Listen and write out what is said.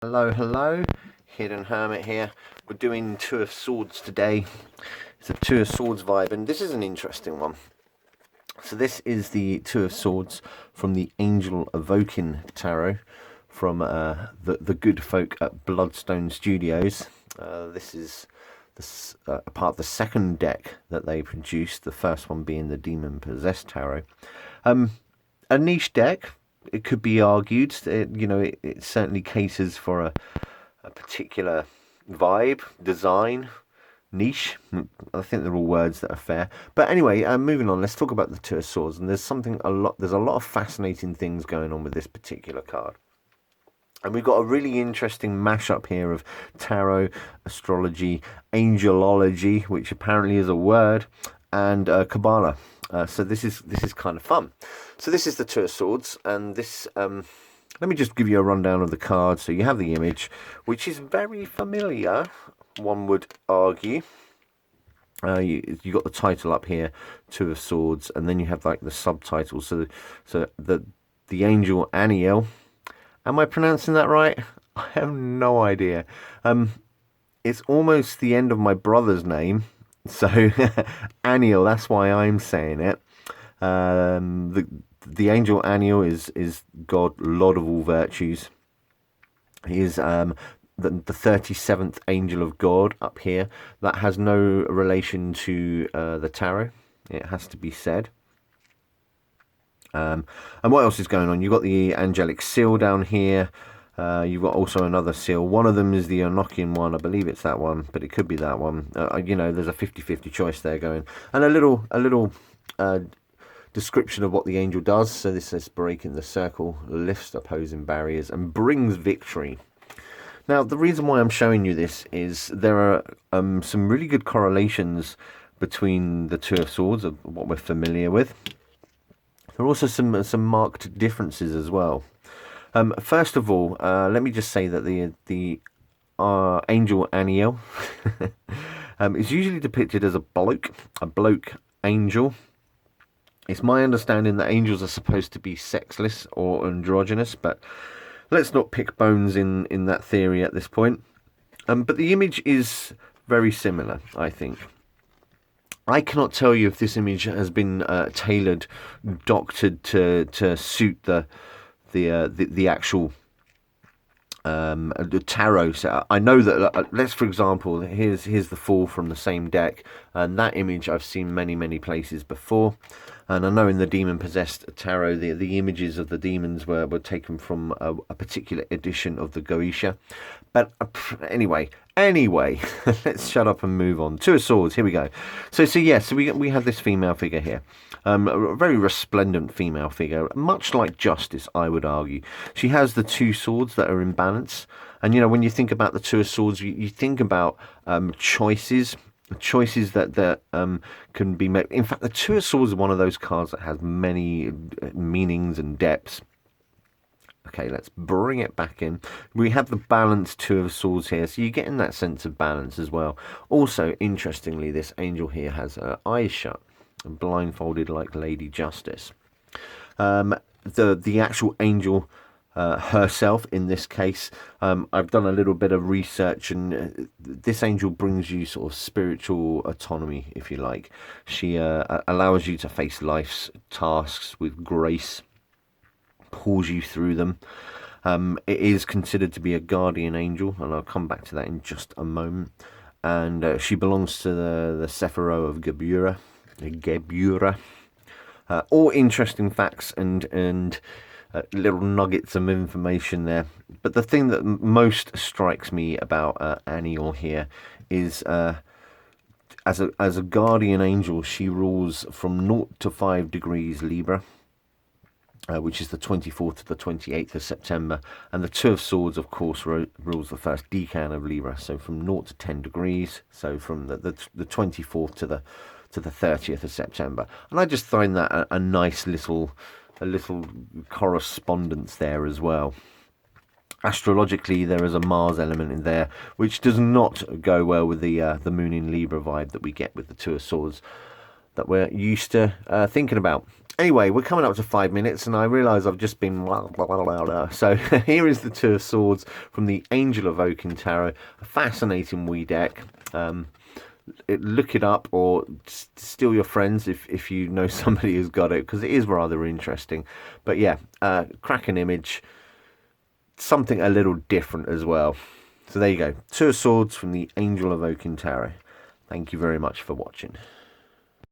Hello, hello, Hidden Hermit here. We're doing Two of Swords today. It's a Two of Swords vibe, and this is an interesting one. So this is the Two of Swords from the Angel Evoking Tarot from the good folk at Bloodstone Studios. This is a part of the second deck that they produced, the first one being the Demon Possessed Tarot. A niche deck, it could be argued. It certainly caters for a particular vibe, design, niche. I think they're all words that are fair. But anyway, moving on. Let's talk about the Two of Swords. And there's a lot of fascinating things going on with this particular card. And we've got a really interesting mashup here of tarot, astrology, angelology, which apparently is a word, and Kabbalah. So this is kind of fun. So this is the Two of Swords, and this. Let me just give you a rundown of the card. So you have the image, which is very familiar, one would argue. You got the title up here, Two of Swords, and then you have like the subtitle. So the angel Aniel. Am I pronouncing that right? I have no idea. It's almost the end of my brother's name, so Aniel. That's why I'm saying it. The angel Aniel is God, Lord of all virtues. He is the 37th angel of God up here. That has no relation to the tarot. It has to be said. And what else is going on? You've got the angelic seal down here. You've got also another seal. One of them is the Enochian one. I believe it's that one, but it could be that one. There's a 50-50 choice there going. And a little description of what the angel does. So this says breaking the circle, lifts opposing barriers, and brings victory. Now, the reason why I'm showing you this is there are some really good correlations between the Two of Swords, of what we're familiar with. There are also some marked differences as well. First of all, let me just say that the angel Aniel is usually depicted as a bloke angel. It's my understanding that angels are supposed to be sexless or androgynous, but let's not pick bones in that theory at this point. But the image is very similar, I think. I cannot tell you if this image has been tailored, doctored to suit the actual the tarot set. I know that. Let's, for example, here's the Fool from the same deck, and that image I've seen many places before. And I know in the Demon Possessed Tarot, the images of the demons were taken from a particular edition of the Goetia. But anyway, let's shut up and move on. Two of Swords, here we go. So we have this female figure here. A very resplendent female figure, much like Justice, I would argue. She has the two swords that are in balance. And, when you think about the Two of Swords, you think about choices that can be made. In fact, the Two of Swords is one of those cards that has many meanings and depths. Okay, let's bring it back in. We have the balanced Two of Swords here, so you're getting that sense of balance as well. Also, interestingly, this angel here has her eyes shut and blindfolded like Lady Justice. The actual angel herself in this case, I've done a little bit of research, and this angel brings you sort of spiritual autonomy, if you like. She allows you to face life's tasks with grace, pulls you through them. It is considered to be a guardian angel, and I'll come back to that in just a moment. And she belongs to the Sephiro of Gebura. All interesting facts and little nuggets of information there. But the thing that most strikes me about Aniel here is as a guardian angel, she rules from 0 to 5 degrees Libra, which is the 24th to the 28th of September. And the Two of Swords, of course, rules the first decan of Libra, so from 0 to 10 degrees, so from the 24th to the 30th of September. And I just find that a nice little correspondence there as well. Astrologically, there is a Mars element in there, which does not go well with the Moon in Libra vibe that we get with the Two of Swords. that we're used to thinking about. Anyway, we're coming up to 5 minutes, and I realise I've just been blah, blah, blah, blah, blah. So here is the Two of Swords from the Angel Evoking Tarot. A fascinating wee deck. Look it up, or steal your friends if you know somebody who's got it, because it is rather interesting. But yeah, cracking image. Something a little different as well. So there you go. Two of Swords from the Angel Evoking Tarot. Thank you very much for watching.